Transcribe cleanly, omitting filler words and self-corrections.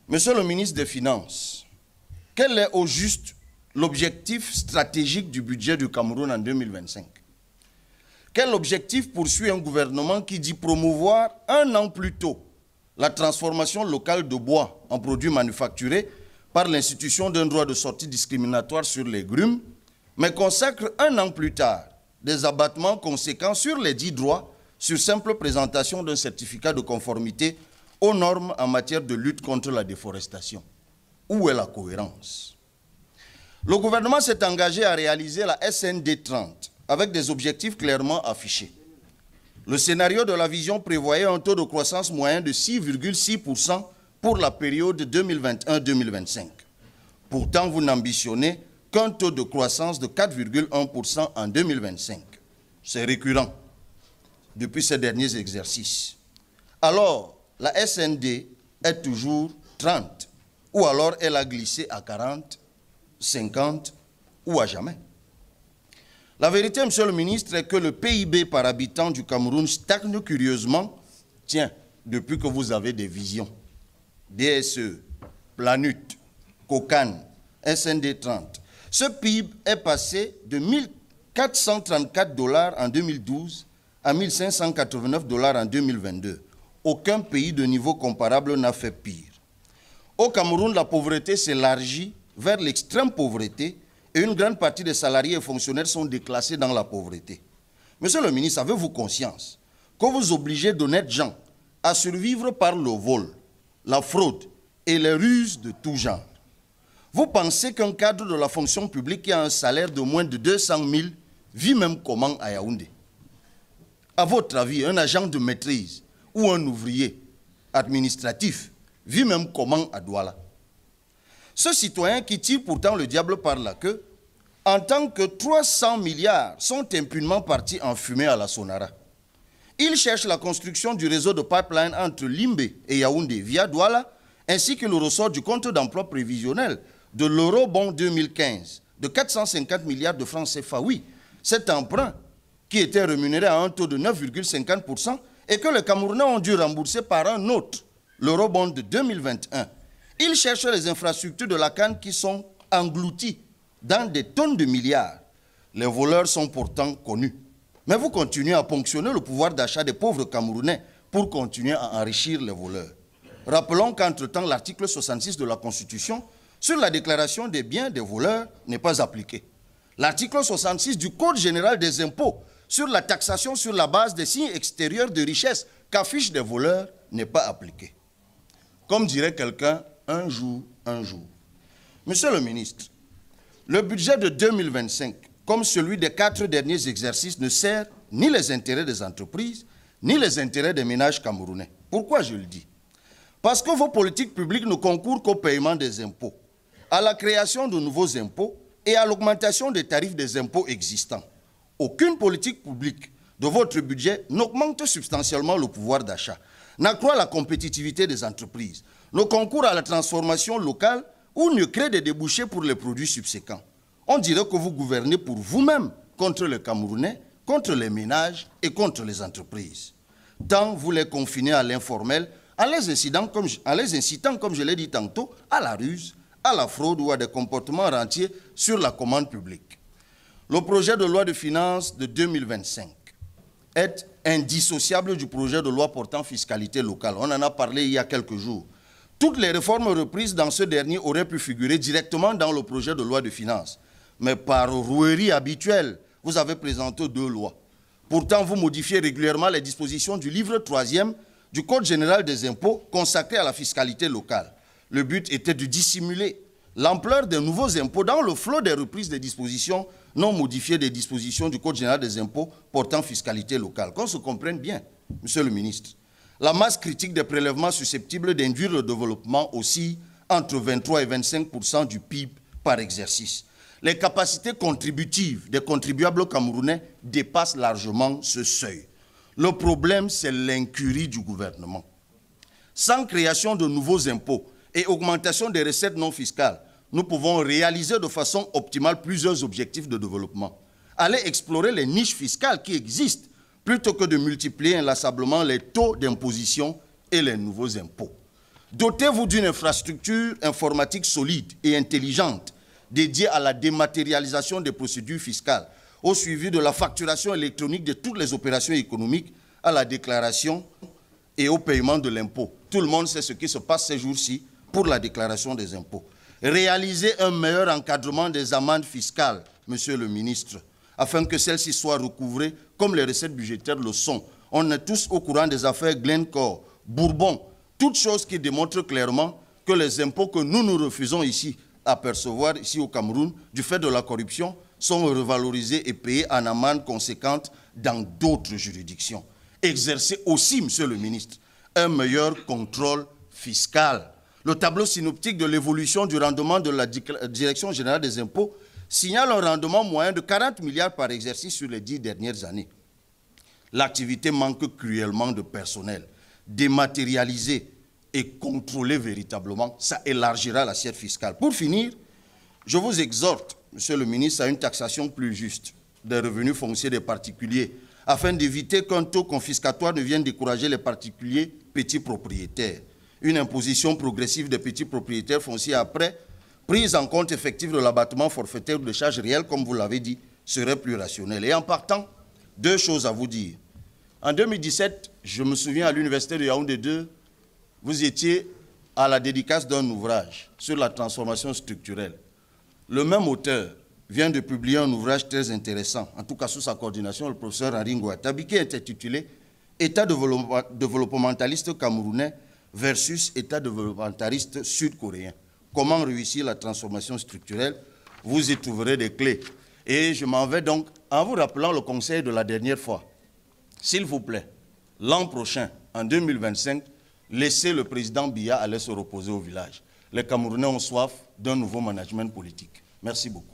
Monsieur le ministre des Finances, quel est au juste l'objectif stratégique du budget du Cameroun en 2025? Quel objectif poursuit un gouvernement qui dit promouvoir un an plus tôt la transformation locale de bois en produits manufacturés par l'institution d'un droit de sortie discriminatoire sur les grumes, mais consacre un an plus tard des abattements conséquents sur les dits droits sur simple présentation d'un certificat de conformité aux normes en matière de lutte contre la déforestation? Où est la cohérence? Le gouvernement s'est engagé à réaliser la SND 30 avec des objectifs clairement affichés. Le scénario de la vision prévoyait un taux de croissance moyen de 6,6% pour la période 2021-2025. Pourtant, vous n'ambitionnez qu'un taux de croissance de 4,1% en 2025. C'est récurrent depuis ces derniers exercices. Alors, la SND est toujours 30, ou alors elle a glissé à 40, 50 ou à jamais. La vérité, monsieur le ministre, est que le PIB par habitant du Cameroun stagne curieusement, depuis que vous avez des visions. DSE, Planut, Cocan, SND 30. Ce PIB est passé de 1 434 $ en 2012 à 1 589 $ en 2022. Aucun pays de niveau comparable n'a fait pire. Au Cameroun, la pauvreté s'élargit vers l'extrême pauvreté et une grande partie des salariés et fonctionnaires sont déclassés dans la pauvreté. Monsieur le ministre, avez-vous conscience que vous obligez d'honnêtes gens à survivre par le vol, la fraude et les ruses de tout genre? Vous pensez qu'un cadre de la fonction publique qui a un salaire de moins de 200 000 vit même comment à Yaoundé? À votre avis, un agent de maîtrise ou un ouvrier administratif vit même comment à Douala? Ce citoyen qui tire pourtant le diable par la queue, en tant que 300 milliards sont impunément partis en fumée à la Sonara. Il cherche la construction du réseau de pipeline entre Limbe et Yaoundé via Douala, ainsi que le ressort du compte d'emploi prévisionnel de l'eurobond 2015 de 450 milliards de francs CFA. Oui, cet emprunt qui était rémunéré à un taux de 9,50% et que les Camerounais ont dû rembourser par un autre, l'eurobond de 2021. Ils cherchent les infrastructures de la canne qui sont englouties dans des tonnes de milliards. Les voleurs sont pourtant connus. Mais vous continuez à ponctionner le pouvoir d'achat des pauvres Camerounais pour continuer à enrichir les voleurs. Rappelons qu'entre-temps, l'article 66 de la Constitution sur la déclaration des biens des voleurs n'est pas appliqué. L'article 66 du Code général des impôts sur la taxation sur la base des signes extérieurs de richesse qu'affichent des voleurs n'est pas appliqué. Comme dirait quelqu'un, un jour, un jour. Monsieur le ministre, le budget de 2025, comme celui des 4 derniers exercices, ne sert ni les intérêts des entreprises, ni les intérêts des ménages camerounais. Pourquoi je le dis? Parce que vos politiques publiques ne concourent qu'au paiement des impôts, à la création de nouveaux impôts et à l'augmentation des tarifs des impôts existants. Aucune politique publique de votre budget n'augmente substantiellement le pouvoir d'achat, n'accroît la compétitivité des entreprises, ne concourt à la transformation locale ou ne crée des débouchés pour les produits subséquents. On dirait que vous gouvernez pour vous-même, contre les Camerounais, contre les ménages et contre les entreprises. Tant vous les confinez à l'informel, en les incitant, comme je l'ai dit tantôt, à la ruse, à la fraude ou à des comportements rentiers sur la commande publique. Le projet de loi de finances de 2025 est indissociable du projet de loi portant fiscalité locale. On en a parlé il y a quelques jours. Toutes les réformes reprises dans ce dernier auraient pu figurer directement dans le projet de loi de finances. Mais par rouerie habituelle, vous avez présenté 2 lois. Pourtant, vous modifiez régulièrement les dispositions du livre 3e du Code général des impôts consacré à la fiscalité locale. Le but était de dissimuler l'ampleur des nouveaux impôts dans le flot des reprises des dispositions non modifiées des dispositions du Code général des impôts portant fiscalité locale. Qu'on se comprenne bien, monsieur le ministre. La masse critique des prélèvements susceptibles d'induire le développement aussi entre 23 et 25% du PIB par exercice. Les capacités contributives des contribuables camerounais dépassent largement ce seuil. Le problème, c'est l'incurie du gouvernement. Sans création de nouveaux impôts et augmentation des recettes non fiscales, nous pouvons réaliser de façon optimale plusieurs objectifs de développement. Aller explorer les niches fiscales qui existent plutôt que de multiplier inlassablement les taux d'imposition et les nouveaux impôts. Dotez-vous d'une infrastructure informatique solide et intelligente dédiée à la dématérialisation des procédures fiscales, au suivi de la facturation électronique de toutes les opérations économiques, à la déclaration et au paiement de l'impôt. Tout le monde sait ce qui se passe ces jours-ci pour la déclaration des impôts. Réaliser un meilleur encadrement des amendes fiscales, monsieur le ministre, afin que celles-ci soient recouvrées comme les recettes budgétaires le sont. On est tous au courant des affaires Glencore, Bourbon, toutes choses qui démontrent clairement que les impôts que nous refusons ici à percevoir, ici au Cameroun, du fait de la corruption, sont revalorisés et payés en amende conséquente dans d'autres juridictions. Exercer aussi, monsieur le ministre, un meilleur contrôle fiscal. Le tableau synoptique de l'évolution du rendement de la Direction générale des impôts signale un rendement moyen de 40 milliards par exercice sur les 10 dernières années. L'activité manque cruellement de personnel. Dématérialiser et contrôler véritablement, ça élargira l'assiette fiscale. Pour finir, je vous exhorte, monsieur le ministre, à une taxation plus juste des revenus fonciers des particuliers, afin d'éviter qu'un taux confiscatoire ne vienne décourager les particuliers petits propriétaires. Une imposition progressive des petits propriétaires fonciers après prise en compte effective de l'abattement forfaitaire ou de charges réelles, comme vous l'avez dit, serait plus rationnelle. Et en partant, deux choses à vous dire. En 2017, je me souviens à l'université de Yaoundé 2, vous étiez à la dédicace d'un ouvrage sur la transformation structurelle. Le même auteur vient de publier un ouvrage très intéressant, en tout cas sous sa coordination, le professeur Henri Ngouatabi, qui est intitulé « État développementaliste camerounais versus État développementaliste sud-coréen. Comment réussir la transformation structurelle ?» Vous y trouverez des clés. Et je m'en vais donc en vous rappelant le conseil de la dernière fois. S'il vous plaît, l'an prochain, en 2025, laissez le président Biya aller se reposer au village. Les Camerounais ont soif d'un nouveau management politique. Merci beaucoup.